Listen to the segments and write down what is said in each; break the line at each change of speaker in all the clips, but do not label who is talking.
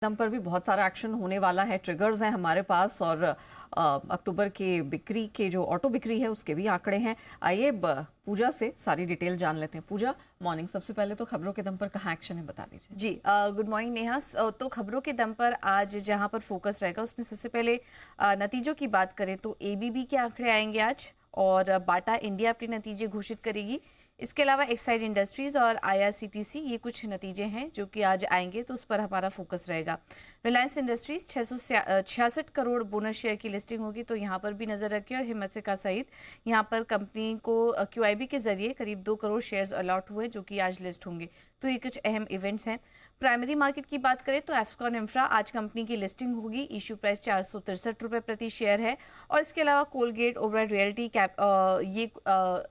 दम पर भी बहुत सारा एक्शन होने वाला है, ट्रिगर्स हैं हमारे पास और अक्टूबर के बिक्री के जो ऑटो बिक्री है उसके भी आंकड़े हैं। आइए पूजा से सारी डिटेल जान लेते हैं। पूजा, मॉर्निंग। सबसे पहले तो खबरों के दम पर कहाँ एक्शन है बता दीजिए।
जी, गुड मॉर्निंग नेहा। तो खबरों के दम पर आज जहां पर फोकस रहेगा उसमें सबसे पहले नतीजों की बात करें तो एबीबी के आंकड़े आएंगे आज, और बाटा इंडिया अपने नतीजे घोषित करेगी। इसके अलावा एक्साइड इंडस्ट्रीज और आईआरसीटीसी, ये कुछ नतीजे हैं जो कि आज आएंगे, तो उस पर हमारा फोकस रहेगा। Reliance industries 666 crore bonus share की लिस्टिंग होगी, तो यहाँ पर भी नजर रखिए। और हिम्मत से का सहित यहाँ पर कंपनी को क्यूआईबी के जरिए करीब 2 करोड़ शेयर्स अलॉट हुए जो कि आज लिस्ट होंगे। तो ये कुछ अहम इवेंट्स हैं। प्राइमरी मार्केट की बात करें तो एफकॉन इंफ्रा आज कंपनी की लिस्टिंग होगी। इशू प्राइस 463 रुपये प्रति शेयर है। और इसके अलावा कोलगेट ओबराय रियल्टी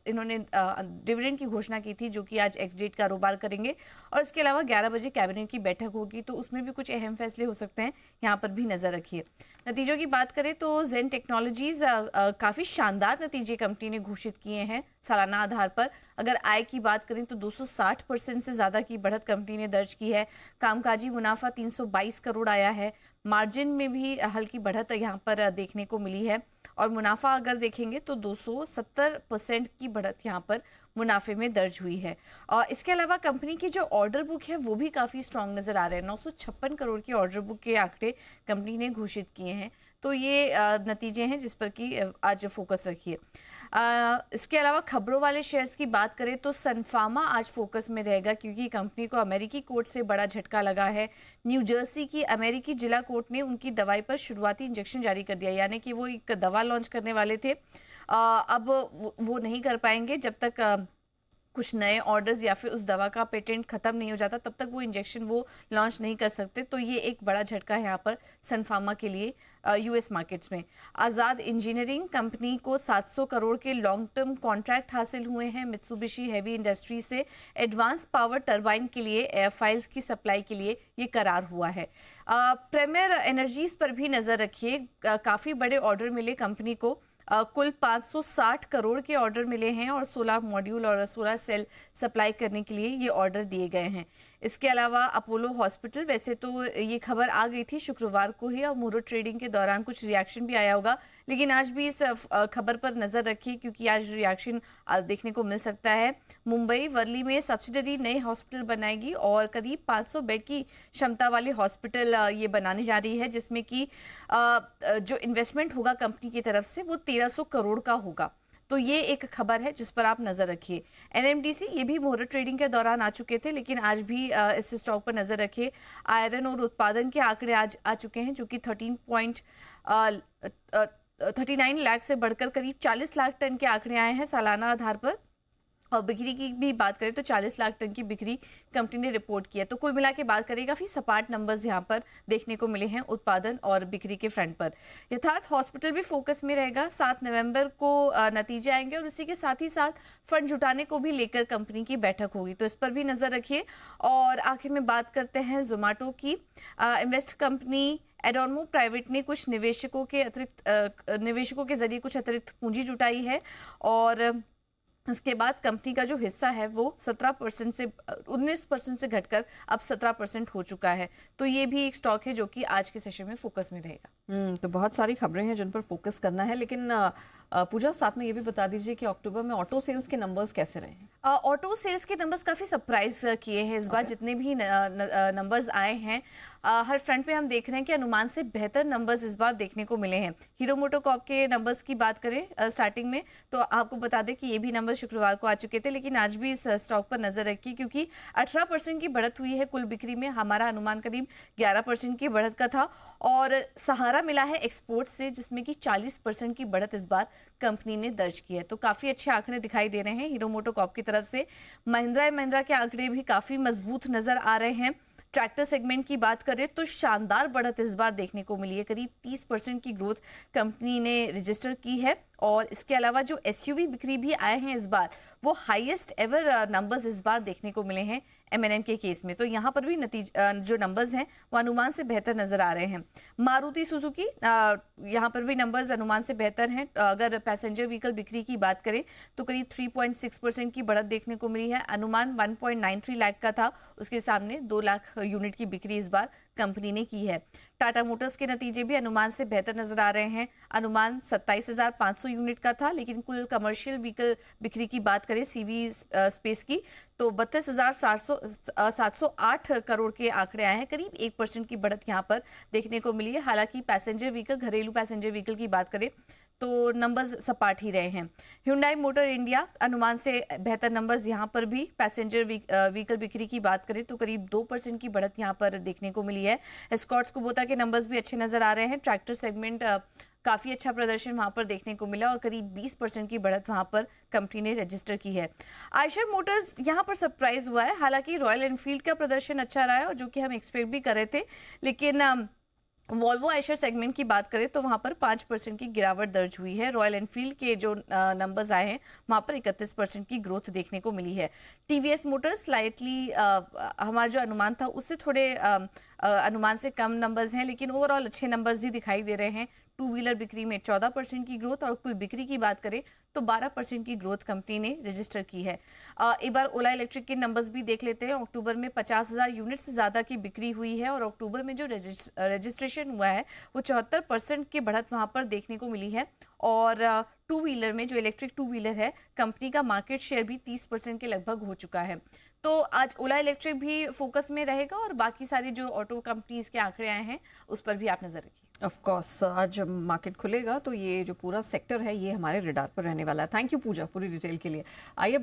इन्होंने डिविडेंड की घोषणा की थी जो कि आज एक्स डेट कारोबार करेंगे। और इसके अलावा 11 बजे कैबिनेट की बैठक होगी, तो उसमें भी कुछ अहम फैसले हो सकते हैं, यहाँ पर भी नजर रखिए। नतीजों की बात करें तो जेन टेक्नोलॉजीज काफी शानदार नतीजे कंपनी ने घोषित किए हैं सालाना आधार पर। अगर आय की बात करें तो 260% से ज्यादा की बढ़त कंपनी ने दर्ज की है। कामकाजी मुनाफा 322 करोड़ आया है। मार्जिन में भी हल्की बढ़त यहाँ पर देखने को मिली है। और मुनाफा अगर देखेंगे तो 270% की बढ़त यहाँ पर मुनाफे में दर्ज हुई है। और इसके अलावा कंपनी की जो ऑर्डर बुक है वो भी काफ़ी स्ट्रांग नज़र आ रहे हैं। 956 करोड़ की ऑर्डर बुक के आंकड़े कंपनी ने घोषित किए हैं। तो ये नतीजे हैं जिस पर कि आज फोकस रखिए। इसके अलावा खबरों वाले शेयर्स की बात करें तो सनफार्मा आज फोकस में रहेगा, क्योंकि कंपनी को अमेरिकी कोर्ट से बड़ा झटका लगा है। न्यू जर्सी की अमेरिकी जिला कोर्ट ने उनकी दवाई पर शुरुआती इंजेक्शन जारी कर दिया, यानी कि वो एक दवा लॉन्च करने वाले थे, अब वो नहीं कर पाएंगे जब तक कुछ नए ऑर्डर्स या फिर उस दवा का पेटेंट खत्म नहीं हो जाता, तब तक वो इंजेक्शन वो लॉन्च नहीं कर सकते। तो ये एक बड़ा झटका है यहाँ पर सनफार्मा के लिए यूएस मार्केट्स में। आज़ाद इंजीनियरिंग कंपनी को 700 करोड़ के लॉन्ग टर्म कॉन्ट्रैक्ट हासिल हुए हैं मित्सुबिशी हेवी इंडस्ट्री से। एडवांस पावर टरबाइन के लिए एयरफाइल्स की सप्लाई के लिए ये करार हुआ है। प्रीमियर एनर्जीज पर भी नजर रखिए। काफी बड़े ऑर्डर मिले कंपनी को। कुल 560 करोड़ के ऑर्डर मिले हैं और सोलर मॉड्यूल और सोलर सेल सप्लाई करने के लिए ये ऑर्डर दिए गए हैं। इसके अलावा अपोलो हॉस्पिटल, वैसे तो ये खबर आ गई थी शुक्रवार को ही और मुहूर्त ट्रेडिंग के दौरान कुछ रिएक्शन भी आया होगा, लेकिन आज भी इस खबर पर नजर रखिए क्योंकि आज रिएक्शन देखने को मिल सकता है। मुंबई वर्ली में सब्सिडरी नए हॉस्पिटल बनाएगी और करीब 500 बेड की क्षमता वाले हॉस्पिटल ये बनाने जा रही है, जिसमें कि जो इन्वेस्टमेंट होगा कंपनी की तरफ से वो 1300 करोड़ का होगा। तो ये एक खबर है जिस पर आप नजर रखिए। एनएमडीसी ये भी मुहूर्त ट्रेडिंग के दौरान आ चुके थे, लेकिन आज भी इस स्टॉक पर नजर रखिए। आयरन और उत्पादन के आंकड़े आज आ चुके हैं जो कि 39 लाख से बढ़कर करीब 40 लाख टन के आंकड़े आए हैं सालाना आधार पर। और बिक्री की भी बात करें तो 40 लाख टन की बिक्री कंपनी ने रिपोर्ट की है। तो कुल मिला के बात करें काफी सपाट नंबर्स यहाँ पर देखने को मिले हैं उत्पादन और बिक्री के फ्रंट पर। यथार्थ हॉस्पिटल भी फोकस में रहेगा। 7 नवंबर को नतीजे आएंगे और इसी के साथ ही साथ फंड जुटाने को भी लेकर कंपनी की बैठक होगी, तो इस पर भी नजर रखिए। और आखिर में बात करते हैं जोमेटो की। इन्वेस्ट कंपनी एडोनमो प्राइवेट ने कुछ निवेशकों के जरिए कुछ अतिरिक्त पूंजी जुटाई है और इसके बाद कंपनी का जो हिस्सा है वो 17% से 19% से घटकर अब 17% हो चुका है। तो ये भी एक स्टॉक है जो कि आज के सेशन में फोकस में रहेगा।
तो बहुत सारी खबरें हैं जिन पर फोकस करना है, लेकिन पूजा साथ में ये भी बता दीजिए कि अक्टूबर में ऑटो सेल्स के नंबर्स कैसे रहे हैं?
ऑटो सेल्स के नंबर्स काफ़ी सरप्राइज किए हैं इस बार। जितने भी नंबर्स आए हैं हर फ्रंट पे हम देख रहे हैं कि अनुमान से बेहतर नंबर्स इस बार देखने को मिले हैं। हीरो मोटोकॉर्प के नंबर्स की बात करें स्टार्टिंग में तो आपको बता दें कि ये भी नंबर शुक्रवार को आ चुके थे, लेकिन आज भी इस स्टॉक पर नजर रखिए क्योंकि 18% की बढ़त हुई है कुल बिक्री में। हमारा अनुमान करीब 11% की बढ़त का था और सहारा मिला है एक्सपोर्ट से जिसमें कि 40% की बढ़त इस बार कंपनी ने दर्ज की है। तो काफी अच्छे आंकड़े दिखाई दे रहे हैं हीरो मोटोकॉर्प की तरफ से। महिंद्रा एंड महिंद्रा के आंकड़े भी काफी मजबूत नजर आ रहे हैं। ट्रैक्टर सेगमेंट की बात करें तो शानदार बढ़त इस बार देखने को मिली है। करीब 30% की ग्रोथ कंपनी ने रजिस्टर की है और इसके अलावा जो एसयूवी बिक्री भी आए हैं इस बार वो हाईएस्ट एवर नंबर्स इस बार देखने को मिले हैं एमएनएम के केस में। तो यहाँ पर भी जो नंबर्स हैं वो अनुमान से बेहतर नजर आ रहे हैं। मारुति सुजुकी यहाँ पर भी नंबर्स अनुमान से बेहतर हैं। अगर पैसेंजर व्हीकल बिक्री की बात करें तो करीब 3.6% की बढ़त देखने को मिली है। अनुमान 1.93 लाख का था, उसके सामने 2 लाख यूनिट की बिक्री इस बार कंपनी ने की है। टाटा मोटर्स के नतीजे भी अनुमान से बेहतर नजर आ रहे हैं। अनुमान 27,500 यूनिट का था, लेकिन कुल कमर्शियल व्हीकल बिक्री की बात करें सीवी स्पेस की तो 32,708 करोड़ के आंकड़े आए हैं। करीब 1% की बढ़त यहाँ पर देखने को मिली है। हालांकि पैसेंजर व्हीकल, घरेलू पैसेंजर व्हीकल की बात करें तो नंबर्स सपाट ही रहे हैं। Hyundai मोटर इंडिया अनुमान से बेहतर नंबर्स यहाँ पर भी। पैसेंजर व्हीकल बिक्री की बात करें तो करीब 2% की बढ़त यहाँ पर देखने को मिली है। एस्कॉर्ट्स कुबोटा के नंबर्स भी अच्छे नजर आ रहे हैं। ट्रैक्टर सेगमेंट काफी अच्छा प्रदर्शन वहां पर देखने को मिला और करीब 20% की बढ़त वहां पर कंपनी ने रजिस्टर की है। आयशर मोटर्स यहां पर सरप्राइज हुआ है। हालांकि रॉयल एनफील्ड का प्रदर्शन अच्छा रहा है और जो कि हम एक्सपेक्ट भी कर रहे थे, लेकिन वॉल्वो आयशर सेगमेंट की बात करें तो वहां पर 5% की गिरावट दर्ज हुई है। रॉयल एनफील्ड के जो नंबर्स आए हैं वहां पर 31% की ग्रोथ देखने को मिली है। टीवीएस मोटर्स स्लाइटली हमारा जो अनुमान था उससे थोड़े अनुमान से कम नंबर्स हैं, लेकिन ओवरऑल अच्छे नंबर्स ही दिखाई दे रहे हैं। टू व्हीलर बिक्री में 14% की ग्रोथ और कुल बिक्री की बात करें तो 12% की ग्रोथ कंपनी ने रजिस्टर की है। एक बार ओला इलेक्ट्रिक के नंबर्स भी देख लेते हैं। अक्टूबर में 50,000 यूनिट से ज़्यादा की बिक्री हुई है और अक्टूबर में जो रजिस्ट्रेशन हुआ है वो 74% की बढ़त वहाँ पर देखने को मिली है। और टू व्हीलर में जो इलेक्ट्रिक टू व्हीलर है कंपनी का मार्केट शेयर भी 30% के लगभग हो चुका है। तो आज ओला इलेक्ट्रिक भी फोकस में रहेगा और बाकी सारी जो ऑटो कंपनीज के आंकड़े आए हैं उस पर भी आप नजर रखिए।
ऑफ कोर्स आज मार्केट खुलेगा तो ये जो पूरा सेक्टर है ये हमारे रडार पर रहने वाला है। थैंक यू पूजा पूरी डिटेल के लिए। आइए